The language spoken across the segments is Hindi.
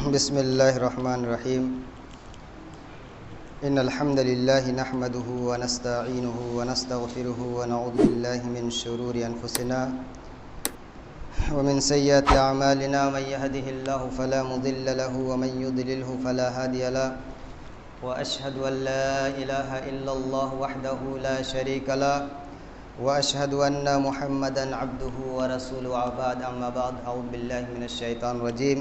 बिस्मिल्लाहिर्रहमानिर्रहीम। इन्नल हम्दुलिल्लाहि नहमदुहु व नस्तईनुहु व नस्तगफिरुहु व नऊज़ु बिल्लाहि मिन शुरूरि अनफुसिना व मिन सय्यिआति अअमालिना मन यहदिहिल्लाहु फला मुदिल्ल लहु व मन युद्लिलहु फला हादिय लहु व अशहदु अन ला इलाहा इल्लल्लाह वहदहु ला शरीक लहु व अशहदु अन्ना मुहम्मदन अब्दुहु व रसूलुहु अम्मा बाद अऊज़ु बिल्लाहि मिनश शैतानिर रजीम।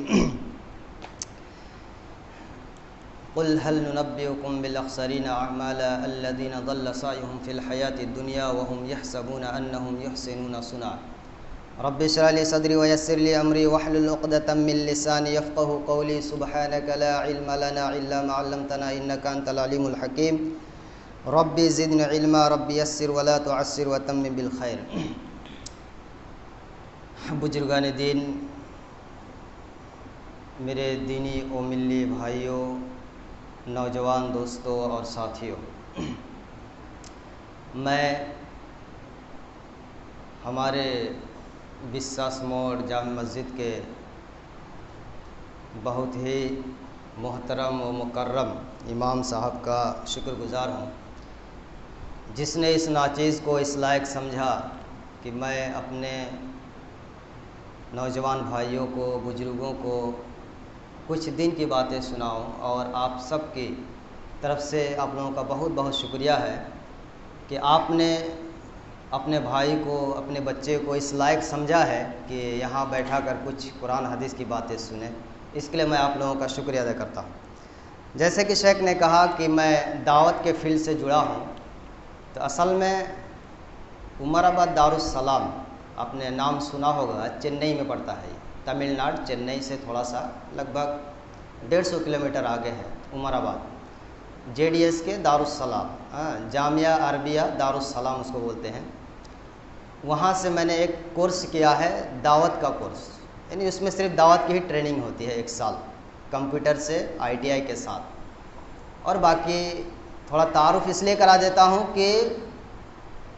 क़ुल हल नुनब्बिउकुम बिल अख़्सरीना अअमाला अल्लज़ीना ज़ल्ल सअयुहुम फ़िल हयातिद दुनिया व हुम यहसबूना अन्नहुम युहसिनूना सुन्ना। रब्बि इश्रह ली सदरी व यस्सिर ली अमरी वहलुल उक़दतम मिन लिसानी यफ़क़हू क़ौली सुब्हानका ला इल्मा लना इल्ला मा अल्लमतना इन्नका अंतल अलीमुल हकीम। रब्बि ज़िदनी इल्मा रब्बि यस्सिर व ला तुअस्सिर व तम्मिम बिल खैर। बुजुर्गान दीन, मेरे दीनी व मिल्ली भाइयों, नौजवान दोस्तों और साथियों, मैं हमारे बिस्सास मोड़ जाम मस्जिद के बहुत ही मोहतरम व मुकर्रम इमाम साहब का शुक्रगुज़ार हूँ, जिसने इस नाचीज़ को इस लायक समझा कि मैं अपने नौजवान भाइयों को, बुज़ुर्गों को कुछ दिन की बातें सुनाऊं। और आप सब की तरफ से आप लोगों का बहुत बहुत शुक्रिया है कि आपने अपने भाई को, अपने बच्चे को इस लायक समझा है कि यहाँ बैठा कर कुछ कुरान हदीस की बातें सुने। इसके लिए मैं आप लोगों का शुक्रिया अदा करता हूँ। जैसे कि शेख ने कहा कि मैं दावत के फील्ड से जुड़ा हूँ, तो असल में उमराबाद दारुस्सलाम, आपने नाम सुना होगा, चेन्नई में पड़ता है। तमिलनाडु, चेन्नई से थोड़ा सा लगभग 150 किलोमीटर आगे है उमराबाद। JDS के दारुस्सलाम, जामिया अरबिया दारुस्सलाम उसको बोलते हैं। वहाँ से मैंने एक कोर्स किया है, दावत का कोर्स, यानी उसमें सिर्फ दावत की ही ट्रेनिंग होती है 1 साल, कंप्यूटर से ITI के साथ। और बाकी थोड़ा तारुफ़ इसलिए करा देता हूँ कि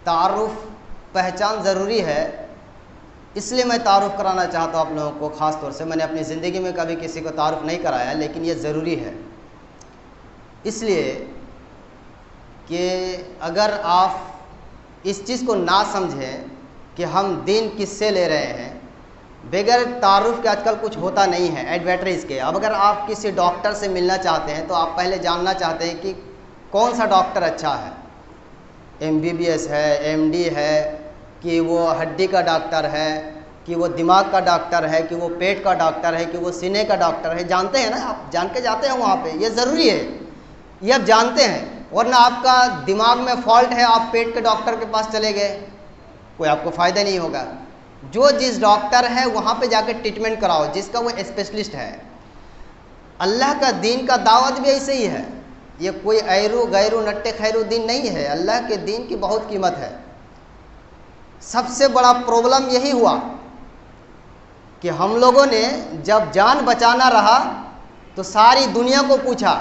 तारुफ़ पहचान ज़रूरी है, इसलिए मैं तारुफ़ कराना चाहता हूँ आप लोगों को। ख़ास तौर से मैंने अपनी ज़िंदगी में कभी किसी को तारुफ़ नहीं कराया, लेकिन ये ज़रूरी है इसलिए कि अगर आप इस चीज़ को ना समझें कि हम दीन किससे ले रहे हैं, बगैर तारुफ़ के आजकल कुछ होता नहीं है, एडवर्टाइज़ के। अब अगर आप किसी डॉक्टर से मिलना चाहते हैं तो आप पहले जानना चाहते हैं कि कौन सा डॉक्टर अच्छा है, MBBS है, MD है, कि वो हड्डी का डॉक्टर है, कि वो दिमाग का डॉक्टर है, कि वो पेट का डॉक्टर है, कि वो सीने का डॉक्टर है। जानते हैं ना, आप जान के जाते हैं वहाँ पे, ये ज़रूरी है, ये आप जानते हैं। वरना आपका दिमाग में फॉल्ट है, आप पेट के डॉक्टर के पास चले गए, कोई आपको फ़ायदा नहीं होगा। जो जिस डॉक्टर है वहाँ पे जाके ट्रीटमेंट कराओ, जिसका वो स्पेशलिस्ट है। अल्लाह का दीन का दावत भी ऐसे ही है, ये कोई ऐरू गैरू नट्टे खैरू दीन नहीं है। अल्लाह के दीन की बहुत कीमत है। सबसे बड़ा प्रॉब्लम यही हुआ कि हम लोगों ने जब जान बचाना रहा तो सारी दुनिया को पूछा,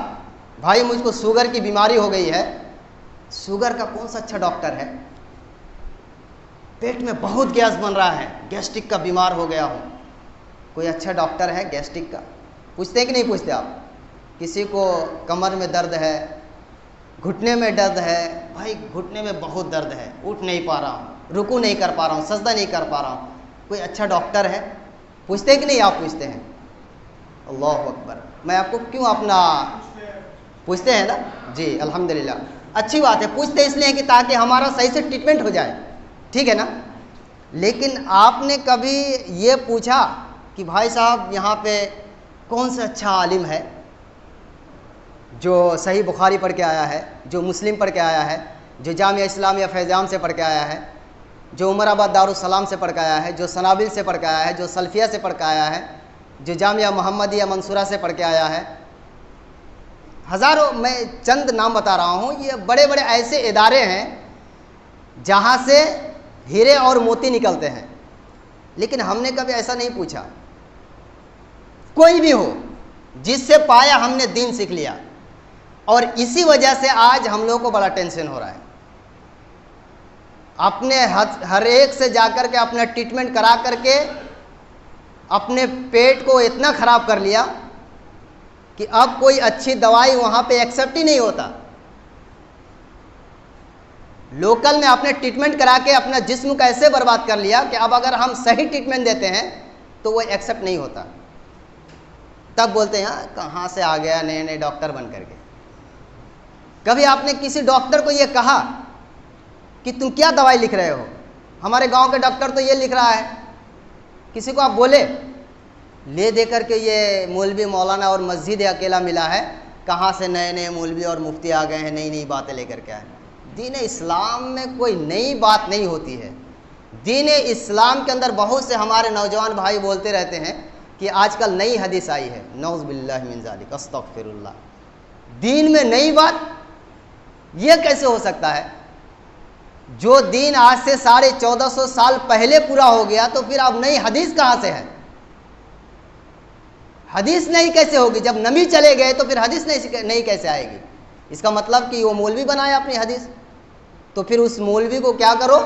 भाई मुझको शुगर की बीमारी हो गई है, शुगर का कौन सा अच्छा डॉक्टर है, पेट में बहुत गैस बन रहा है, गैस्ट्रिक का बीमार हो गया हूँ, कोई अच्छा डॉक्टर है गैस्ट्रिक का? पूछते हैं कि नहीं पूछते आप? किसी को कमर में दर्द है, घुटने में दर्द है, भाई घुटने में बहुत दर्द है, उठ नहीं पा रहा हूँ, रुकू नहीं कर पा रहा हूँ, सजदा नहीं कर पा रहा हूँ, कोई अच्छा डॉक्टर है? पूछते हैं कि नहीं? आप पूछते हैं? अल्लाह अकबर। मैं आपको क्यों अपना पूछते हैं ना जी, अल्हम्दुलिल्लाह, अच्छी बात है। पूछते इसलिए कि ताकि हमारा सही से ट्रीटमेंट हो जाए, ठीक है ना। लेकिन आपने कभी ये पूछा कि भाई साहब यहाँ पे कौन सा अच्छा आलिम है जो सही बुखारी पढ़ के आया है, जो मुस्लिम पढ़ के आया है, जो जामिया इस्लामिया फैज़ान से पढ़ के आया है, जो उमराबाद दारुस्सलाम से पढ़ के आया है, जो सनाबिल से पढ़ के आया है, जो सल्फिया से पढ़ के आया है, जो जामिया मोहम्मदिया मंसूरा से पढ़ के आया है। हज़ारों, मैं चंद नाम बता रहा हूँ। ये बड़े बड़े ऐसे इदारे हैं जहाँ से हीरे और मोती निकलते हैं, लेकिन हमने कभी ऐसा नहीं पूछा। कोई भी हो, जिससे पाया हमने दीन सीख लिया, और इसी वजह से आज हम लोगों को बड़ा टेंशन हो रहा है। अपने हर एक से जाकर के अपना ट्रीटमेंट करा करके अपने पेट को इतना ख़राब कर लिया कि अब कोई अच्छी दवाई वहाँ पे एक्सेप्ट ही नहीं होता। लोकल में आपने ट्रीटमेंट करा के अपना जिस्म को ऐसे बर्बाद कर लिया कि अब अगर हम सही ट्रीटमेंट देते हैं तो वो एक्सेप्ट नहीं होता। तब बोलते हैं कहाँ से आ गया नए नए डॉक्टर बन करके। कभी आपने किसी डॉक्टर को ये कहा कि तुम क्या दवाई लिख रहे हो? हमारे गांव के डॉक्टर तो ये लिख रहा है। किसी को आप बोले ले दे करके ये मौलवी मौलाना और मस्जिद अकेला मिला है, कहाँ से नए नए मौलवी और मुफ्ती आ गए हैं, नई नई बातें लेकर के आए। दीन इस्लाम में कोई नई बात नहीं होती है। दीन इस्लाम के अंदर बहुत से हमारे नौजवान भाई बोलते रहते हैं कि आजकल नई हदीस आई है, नौज़ बिल्लाहि मिन ज़ालिक, अस्तग़फिरुल्लाह। दीन में नई बात, ये कैसे हो सकता है? जो दीन आज से 1450 साल पहले पूरा हो गया, तो फिर अब नई हदीस कहाँ से है? हदीस नहीं कैसे होगी? जब नबी चले गए तो फिर हदीस नहीं कैसे आएगी? इसका मतलब कि वो मौलवी बनाया अपनी हदीस। तो फिर उस मौलवी को क्या करो,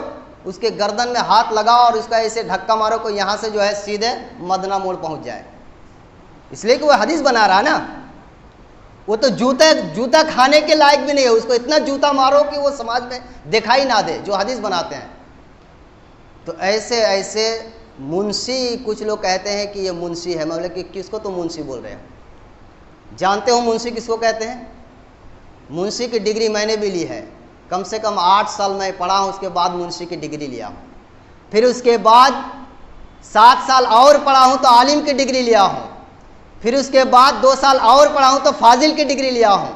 उसके गर्दन में हाथ लगाओ और उसका ऐसे धक्का मारो को यहाँ से जो है सीधे मदना मोड़ पहुँच जाए, इसलिए कि वो हदीस बना रहा है ना। वो तो जूता खाने के लायक भी नहीं है, उसको इतना जूता मारो कि वो समाज में दिखाई ना दे, जो हदीस बनाते हैं। तो ऐसे ऐसे मुंशी, कुछ लोग कहते हैं कि ये मुंशी है। मतलब कि किसको तो मुंशी बोल रहे हैं? जानते हो मुंशी किसको कहते हैं? मुंशी की डिग्री मैंने भी ली है, कम से कम 8 साल मैं पढ़ा हूँ, उसके बाद मुंशी की डिग्री लिया हूँ। फिर उसके बाद 7 साल और पढ़ा हूँ तो आलिम की डिग्री लिया हूँ। फिर उसके बाद 2 साल और पढ़ा हूँ तो फाजिल की डिग्री लिया हूँ।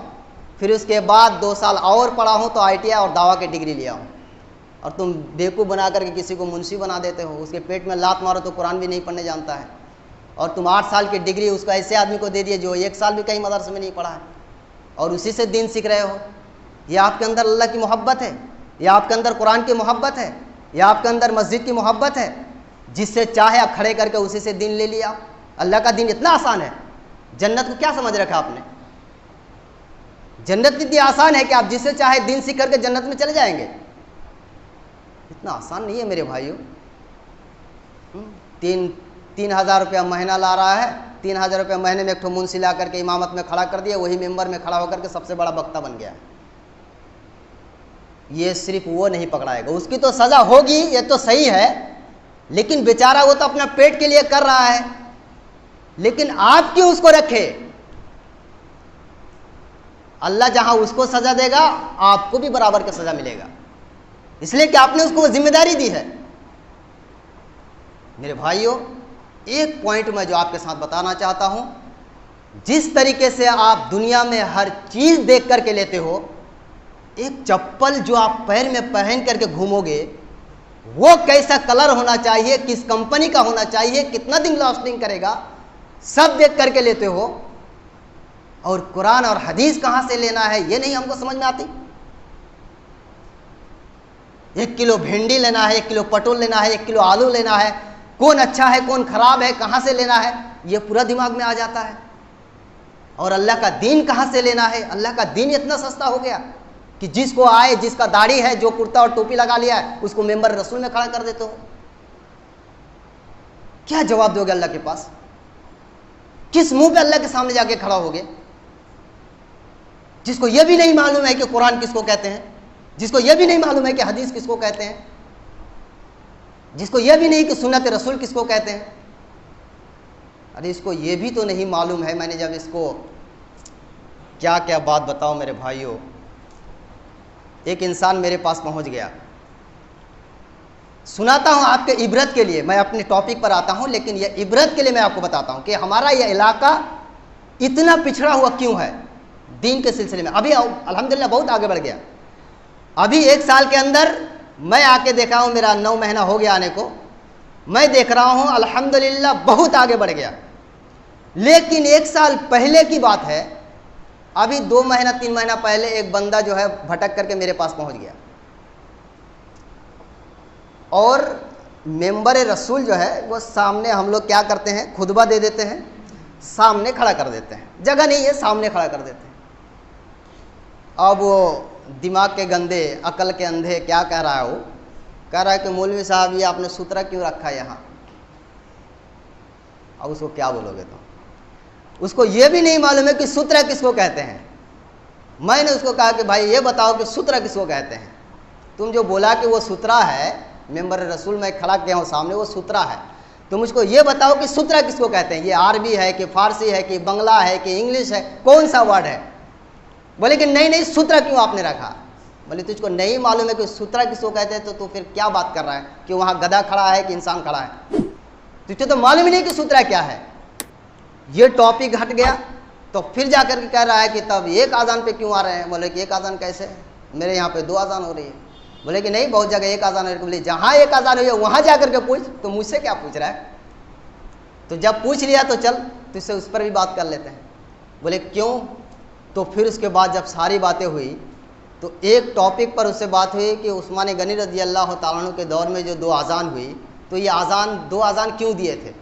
फिर उसके बाद 2 साल और पढ़ा हूँ तो ITI और दावा की डिग्री लिया हूँ। और तुम बेवकूफ़ बना करके किसी को मुंशी बना देते हो, उसके पेट में लात मारो तो कुरान भी नहीं पढ़ने जानता है। और तुम 8 साल की डिग्री उसको ऐसे आदमी को दे दिए जो 1 साल भी कहीं मदरसे में नहीं पढ़ा है, और उसी से दीन सीख रहे हो। ये आपके अंदर अल्लाह की मोहब्बत है, या आपके अंदर कुरान की मोहब्बत है, या आपके अंदर मस्जिद की मोहब्बत है? जिससे चाहे आप खड़े करके उसी से दीन ले लिया। अल्लाह का दीन इतना आसान है। जन्नत को क्या समझ रखा आपने? जन्नत इतनी आसान है कि आप जिससे चाहे दीन सीख करके जन्नत में चले जाएंगे। इतना आसान नहीं है मेरे भाइयों। 3,000 रुपया महीना ला रहा है, 3,000 रुपया महीने में एक ठो मुंशी ला करके इमामत में खड़ा कर दिया, वही मेंबर में खड़ा होकर के सबसे बड़ा वक्ता बन गया। ये सिर्फ वो नहीं पकड़ाएगा, उसकी तो सजा होगी, ये तो सही है, लेकिन बेचारा वो तो अपना पेट के लिए कर रहा है। लेकिन आप क्यों उसको रखे? अल्लाह जहां उसको सजा देगा, आपको भी बराबर का सजा मिलेगा, इसलिए कि आपने उसको जिम्मेदारी दी है। मेरे भाइयों, एक पॉइंट मैं जो आपके साथ बताना चाहता हूं, जिस तरीके से आप दुनिया में हर चीज देख करके लेते हो, एक चप्पल जो आप पैर में पहन करके घूमोगे, वो कैसा कलर होना चाहिए, किस कंपनी का होना चाहिए, कितना दिन लास्टिंग करेगा, सब देख करके लेते हो। और कुरान और हदीस कहां से लेना है ये नहीं हमको समझ में आती। 1 किलो भिंडी लेना है, 1 किलो पटोल लेना है, 1 किलो आलू लेना है, कौन अच्छा है कौन खराब है, कहां से लेना है, ये पूरा दिमाग में आ जाता है। और अल्लाह का दीन कहां से लेना है? अल्लाह का दीन इतना सस्ता हो गया कि जिसको आए, जिसका दाढ़ी है, जो कुर्ता और टोपी लगा लिया है, उसको मेंबर रसूल में खड़ा कर देते हो। क्या जवाब दोगे अल्लाह के पास? किस मुंह पे अल्लाह के सामने जाके खड़ा होगे? जिसको यह भी नहीं मालूम है कि कुरान किसको कहते हैं, जिसको यह भी नहीं मालूम है कि हदीस किसको कहते हैं, जिसको यह भी नहीं कि सुन्नत रसूल किसको कहते हैं। अरे इसको यह भी तो नहीं मालूम है। मैंने जब इसको क्या क्या बात बताऊं मेरे भाइयों। एक इंसान मेरे पास पहुंच गया, सुनाता हूं आपके इबरत के लिए, मैं अपने टॉपिक पर आता हूं, लेकिन यह इबरत के लिए मैं आपको बताता हूं कि हमारा यह इलाका इतना पिछड़ा हुआ क्यों है दीन के सिलसिले में। अभी अल्हम्दुलिल्लाह बहुत आगे बढ़ गया। अभी 1 साल के अंदर मैं आके देखा हूं, मेरा 9 महीना हो गया आने को, मैं देख रहा हूं अल्हम्दुलिल्लाह बहुत आगे बढ़ गया। लेकिन 1 साल पहले की बात है, अभी 2 महीना 3 महीना पहले एक बंदा जो है भटक करके मेरे पास पहुंच गया, और मेंबर रसूल जो है वो सामने, हम लोग क्या करते हैं, खुतबा दे देते हैं, सामने खड़ा कर देते हैं, जगह नहीं है सामने खड़ा कर देते हैं। अब वो दिमाग के गंदे, अकल के अंधे क्या कह रहा है, वो कह रहा है कि मौलवी साहब ये आपने सूत्रा क्यों रखा है यहाँ। अब उसको क्या बोलोगे तुम? उसको ये भी नहीं मालूम है कि सूत्र किसको कहते हैं। मैंने उसको कहा कि भाई ये बताओ कि सूत्र किसको कहते हैं। तुम जो बोला कि वो सूत्रा है, मेंबर रसूल में खड़ा किया हूँ सामने, वो सूत्रा है, तो मुझको ये बताओ कि सूत्रा किसको कहते हैं। ये अरबी है कि फारसी है कि बंगला है कि इंग्लिश है, कौन सा वर्ड है। बोले कि नहीं नहीं, सूत्रा क्यों आपने रखा। बोले तुझको नहीं मालूम है कि सूत्रा किसको कहते हैं, तो फिर क्या बात कर रहा है कि वहाँ गधा खड़ा है कि इंसान खड़ा है। तुझे तो मालूम ही नहीं कि सूत्रा क्या है। ये टॉपिक हट गया तो फिर जाकर के कह रहा है कि तब एक आज़ान पे क्यों आ रहे हैं। बोले कि एक आज़ान कैसे, मेरे यहाँ पे 2 आज़ान हो रही है। बोले कि नहीं, बहुत जगह एक आज़ान है। बोले जहाँ एक आज़ान हुई है वहाँ जाकर के पूछ, तो मुझसे क्या पूछ रहा है। तो जब पूछ लिया तो चल तुझसे उस पर भी बात कर लेते हैं। बोले क्यों। तो फिर उसके बाद जब सारी बातें हुई तो एक टॉपिक पर उससे बात हुई कि उस्मान गनी रज़ी अल्लाह तआला अन्हु के दौर में जो 2 आज़ान हुई, तो ये आज़ान 2 आज़ान क्यों दिए थे।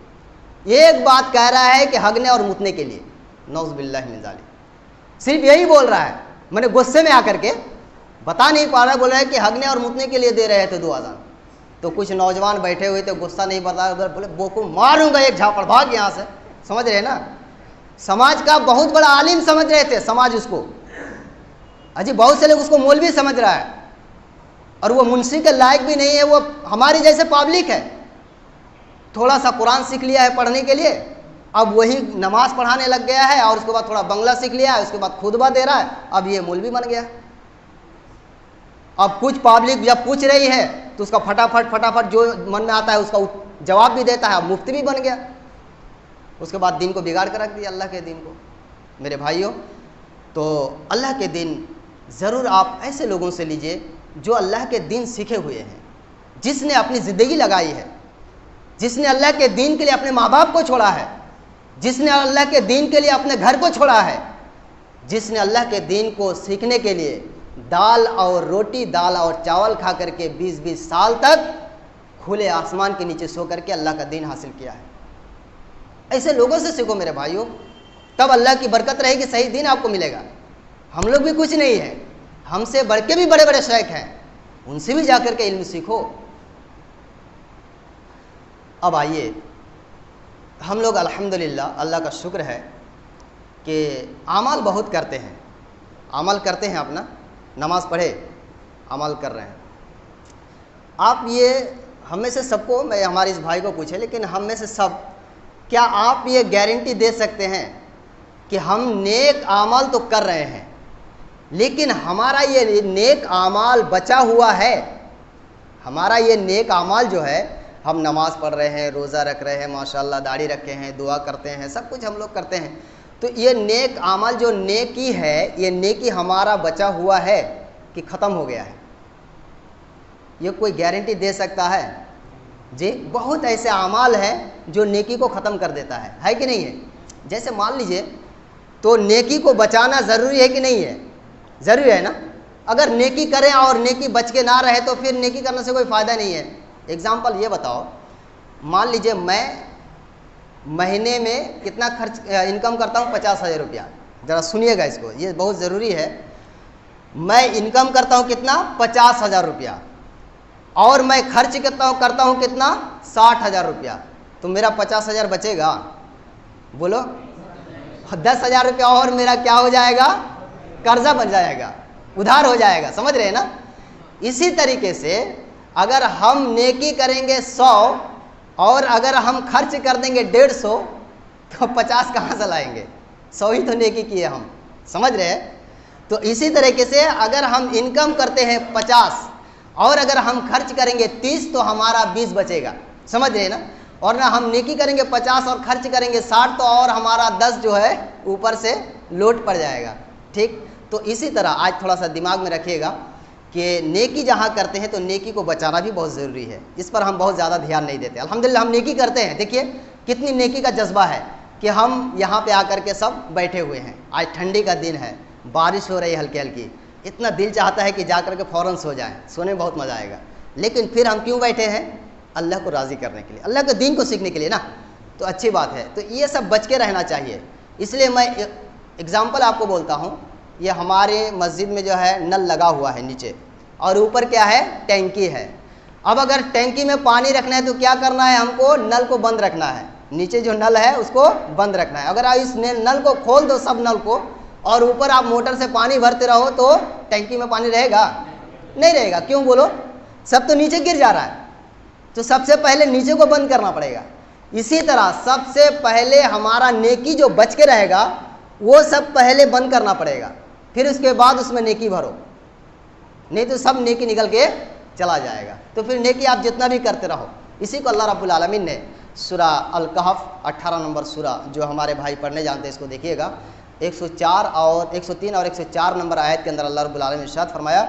एक बात कह रहा है कि हगने और मुतने के लिए, नौज़ बिल्लाहि मिन ज़ालिक, सिर्फ यही बोल रहा है। मैंने गुस्से में आकर के बता नहीं पा रहा, बोल रहा है कि हगने और मुतने के लिए दे रहे थे 2 आज़ान। तो कुछ नौजवान बैठे हुए थे, गुस्सा नहीं बता, बोले बोको मारूंगा एक झापड़, भाग यहाँ से। समझ रहे ना, समाज का बहुत बड़ा आलिम समझ रहे थे समाज उसको। अजी बहुत से लोग उसको मौलवी समझ रहा है, और वो मुंशी के लायक भी नहीं है, वो हमारी जैसे पब्लिक है। थोड़ा सा कुरान सीख लिया है पढ़ने के लिए, अब वही नमाज पढ़ाने लग गया है, और उसके बाद थोड़ा बंगला सीख लिया है, उसके बाद खुतबा दे रहा है, अब ये मौलवी बन गया। अब कुछ पब्लिक जब पूछ रही है तो उसका फटाफट जो मन में आता है उसका जवाब भी देता है, अब मुफ्ती भी बन गया। उसके बाद दिन को बिगाड़ कर रख दिया, अल्लाह के दिन को। मेरे भाइयों, तो अल्लाह के दिन ज़रूर आप ऐसे लोगों से लीजिए जो अल्लाह के दिन सीखे हुए हैं, जिसने अपनी ज़िंदगी लगाई है, जिसने अल्लाह के दिन के लिए अपने माँ बाप को छोड़ा है, जिसने अल्लाह के दिन के लिए अपने घर को छोड़ा है, जिसने अल्लाह के दिन को सीखने के लिए दाल और रोटी, दाल और चावल खा करके 20-20 साल तक खुले आसमान के नीचे सो करके अल्लाह का दिन हासिल किया है। ऐसे लोगों से सीखो मेरे भाइयों, तब अल्लाह की बरकत रहेगी, सही दिन आपको मिलेगा। हम लोग भी कुछ नहीं है, हमसे बढ़ के भी बड़े बड़े शेख हैं, उनसे भी जाकर के इल्म सीखो। अब आइए, हम लोग अल्हम्दुलिल्लाह, अल्लाह का शुक्र है कि अमल बहुत करते हैं, अमल करते हैं, अपना नमाज पढ़े अमल कर रहे हैं। आप ये हम में से सबको, मैं हमारे इस भाई को पूछे, लेकिन हम में से सब, क्या आप ये गारंटी दे सकते हैं कि हम नेक आमाल तो कर रहे हैं, लेकिन हमारा ये नेक आमाल बचा हुआ है। हमारा ये नेक आमाल जो है, हम नमाज पढ़ रहे हैं, रोज़ा रख रहे हैं, माशाल्लाह दाढ़ी रखे हैं, दुआ करते हैं, सब कुछ हम लोग करते हैं, तो ये नेक आमाल जो नेकी है, ये नेकी हमारा बचा हुआ है कि ख़त्म हो गया है। ये कोई गारंटी दे सकता है जी? बहुत ऐसे आमाल हैं जो नेकी को ख़त्म कर देता है कि नहीं है। जैसे मान लीजिए, तो नेकी को बचाना ज़रूरी है कि नहीं है? ज़रूरी है ना। अगर नेकी करें और नेकी बच के ना रहे तो फिर नेकी करने से कोई फ़ायदा नहीं है। एग्ज़ाम्पल ये बताओ, मान लीजिए मैं महीने में कितना खर्च इनकम करता हूँ, 50,000 रुपया। ज़रा सुनिएगा इसको, ये बहुत ज़रूरी है। मैं इनकम करता हूँ कितना, 50,000 रुपया, और मैं खर्च करता हूँ कितना, 60,000 रुपया। तो मेरा 50,000 बचेगा, बोलो। 10,000 रुपया और मेरा क्या हो जाएगा, कर्जा बन जाएगा, उधार हो जाएगा। समझ रहे हैं ना। इसी तरीके से अगर हम नेकी करेंगे 100 और अगर हम खर्च कर देंगे 150, तो 50 कहाँ से लाएंगे? 100 ही तो नेकी किए हम। समझ रहे हैं। तो इसी तरीके से अगर हम इनकम करते हैं 50 और अगर हम खर्च करेंगे 30, तो हमारा 20 बचेगा। समझ रहे हैं ना। और ना हम नेकी करेंगे 50 और खर्च करेंगे 60, तो और हमारा 10 जो है ऊपर से लोड पड़ जाएगा। ठीक। तो इसी तरह आज थोड़ा सा दिमाग में रखिएगा कि नेकी जहाँ करते हैं तो नेकी को बचाना भी बहुत ज़रूरी है। इस पर हम बहुत ज़्यादा ध्यान नहीं देते। अल्हम्दुलिल्लाह हम नेकी करते हैं। देखिए कितनी नेकी का जज्बा है कि हम यहाँ पे आकर के सब बैठे हुए हैं। आज ठंडी का दिन है, बारिश हो रही है हल्की हल्की, इतना दिल चाहता है कि जा कर के फ़ौरन सो जाएं, सोने में बहुत मज़ा आएगा। लेकिन फिर हम क्यों बैठे हैं? अल्लाह को राज़ी करने के लिए, अल्लाह के दीन को सीखने के लिए ना। तो अच्छी बात है। तो ये सब बच के रहना चाहिए। इसलिए मैं एग्ज़ाम्पल आपको बोलता हूँ। ये हमारे मस्जिद में जो है नल लगा हुआ है नीचे, और ऊपर क्या है, टैंकी है। अब अगर टैंकी में पानी रखना है तो क्या करना है, हमको नल को बंद रखना है। नीचे जो नल है उसको बंद रखना है। अगर आप इस नल को खोल दो, सब नल को, और ऊपर आप मोटर से पानी भरते रहो तो टैंकी में पानी रहेगा? नहीं रहेगा। क्यों बोलो? सब तो नीचे गिर जा रहा है। तो सबसे पहले नीचे को बंद करना पड़ेगा। इसी तरह सबसे पहले हमारा नेकी जो बच के रहेगा वो सब पहले बंद करना पड़ेगा, फिर उसके बाद उसमें नेकी भरो, नहीं तो सब नेकी निकल के चला जाएगा। तो फिर नेकी आप जितना भी करते रहो। इसी को अल्लाह रब्बुल आलमीन ने सूरा अल कहफ 18 नंबर सूरा, जो हमारे भाई पढ़ने जानते हैं इसको देखिएगा, 104 और 103 और 104 नंबर आयत के अंदर अल्लाह रब्बुल आलमीन ने इरशाद फरमाया,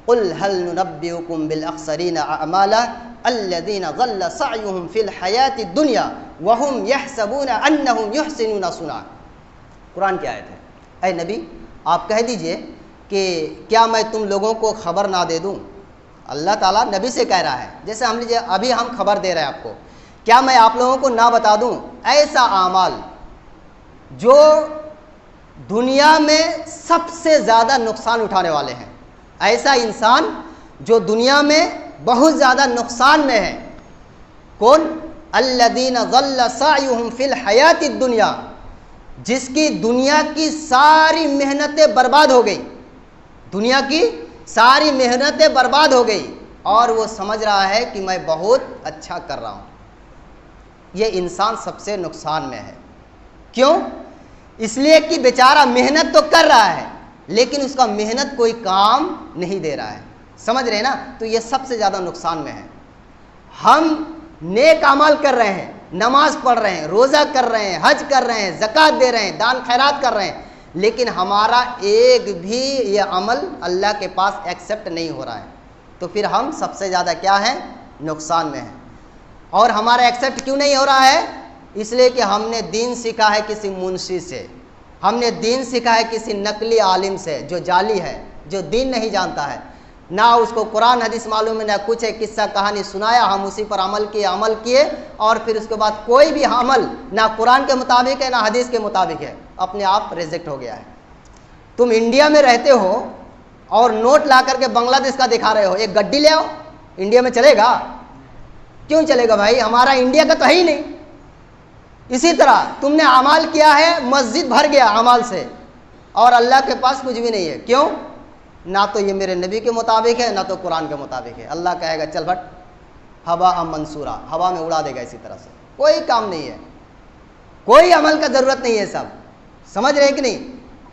कुल हल नुनब्बिउकुम बिल अख्सरीना अमाला अल्लज़ीना ज़ल्ल सअयुहुम फिल हयाति दुनिया वहुम यहसबूना अन्नहुम युहसिनूना सुना। कुरान की आयत है। ऐ नबी, आप कह दीजिए कि क्या मैं तुम लोगों को खबर ना दे दूं? अल्लाह ताला नबी से कह रहा है, जैसे हम लीजिए अभी हम खबर दे रहे हैं आपको, क्या मैं आप लोगों को ना बता दूं ऐसा आमाल जो दुनिया में सबसे ज़्यादा नुकसान उठाने वाले हैं, ऐसा इंसान जो दुनिया में बहुत ज़्यादा नुकसान में है। कौन? अल्लज़ीना ज़ल्ल सअयुहुम फिल हयाति दुनिया, जिसकी दुनिया की सारी मेहनतें बर्बाद हो गई, दुनिया की सारी मेहनतें बर्बाद हो गई और वो समझ रहा है कि मैं बहुत अच्छा कर रहा हूँ। ये इंसान सबसे नुकसान में है। क्यों? इसलिए कि बेचारा मेहनत तो कर रहा है लेकिन उसका मेहनत कोई काम नहीं दे रहा है। समझ रहे हैं ना? तो ये सबसे ज़्यादा नुकसान में है। हम नेक अमल कर रहे हैं, नमाज पढ़ रहे हैं, रोज़ा कर रहे हैं, हज कर रहे हैं, ज़कात दे रहे हैं, दान खैरात कर रहे हैं, लेकिन हमारा एक भी ये अमल अल्लाह के पास एक्सेप्ट नहीं हो रहा है। तो फिर हम सबसे ज़्यादा क्या हैं? नुकसान में हैं। और हमारा एक्सेप्ट क्यों नहीं हो रहा है? इसलिए कि हमने दीन सीखा है किसी मुंशी से, हमने दीन सीखा है किसी नकली आलिम से जो जाली है, जो दीन नहीं जानता है, ना उसको कुरान हदीस मालूम है, ना कुछ है, किस्सा कहानी सुनाया, हम उसी पर अमल किए और फिर उसके बाद कोई भी अमल ना कुरान के मुताबिक है ना हदीस के मुताबिक है, अपने आप रिजेक्ट हो गया है। तुम इंडिया में रहते हो और नोट ला करके बांग्लादेश का दिखा रहे हो, एक गड्डी ले आओ, इंडिया में चलेगा? क्यों चलेगा भाई? हमारा इंडिया का तो है ही नहीं। इसी तरह तुमने अमाल किया है, मस्जिद भर गया अमाल से और अल्लाह के पास कुछ भी नहीं है। क्यों? ना तो ये मेरे नबी के मुताबिक है ना तो कुरान के मुताबिक है। अल्लाह कहेगा चल भट, हवा मंसूरा, हवा में उड़ा देगा। इसी तरह से कोई काम नहीं है, कोई अमल का ज़रूरत नहीं है। सब समझ रहे हैं कि नहीं?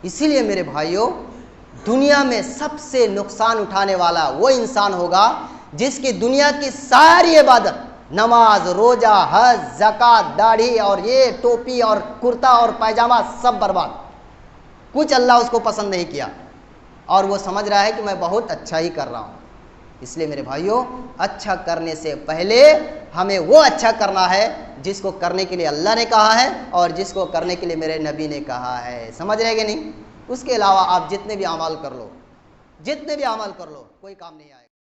इसीलिए मेरे भाइयों, दुनिया में सबसे नुकसान उठाने वाला वो इंसान होगा जिसकी दुनिया की सारी इबादत, नमाज, रोजा, हज, ज़कात, दाढ़ी और ये टोपी और कुर्ता और पैजामा सब बर्बाद, कुछ अल्लाह उसको पसंद नहीं किया और वो समझ रहा है कि मैं बहुत अच्छा ही कर रहा हूँ। इसलिए मेरे भाइयों, अच्छा करने से पहले हमें वो अच्छा करना है जिसको करने के लिए अल्लाह ने कहा है और जिसको करने के लिए मेरे नबी ने कहा है। समझ रहे कि नहीं? उसके अलावा आप जितने भी अमाल कर लो, जितने भी अमाल कर लो, कोई काम नहीं आएगा।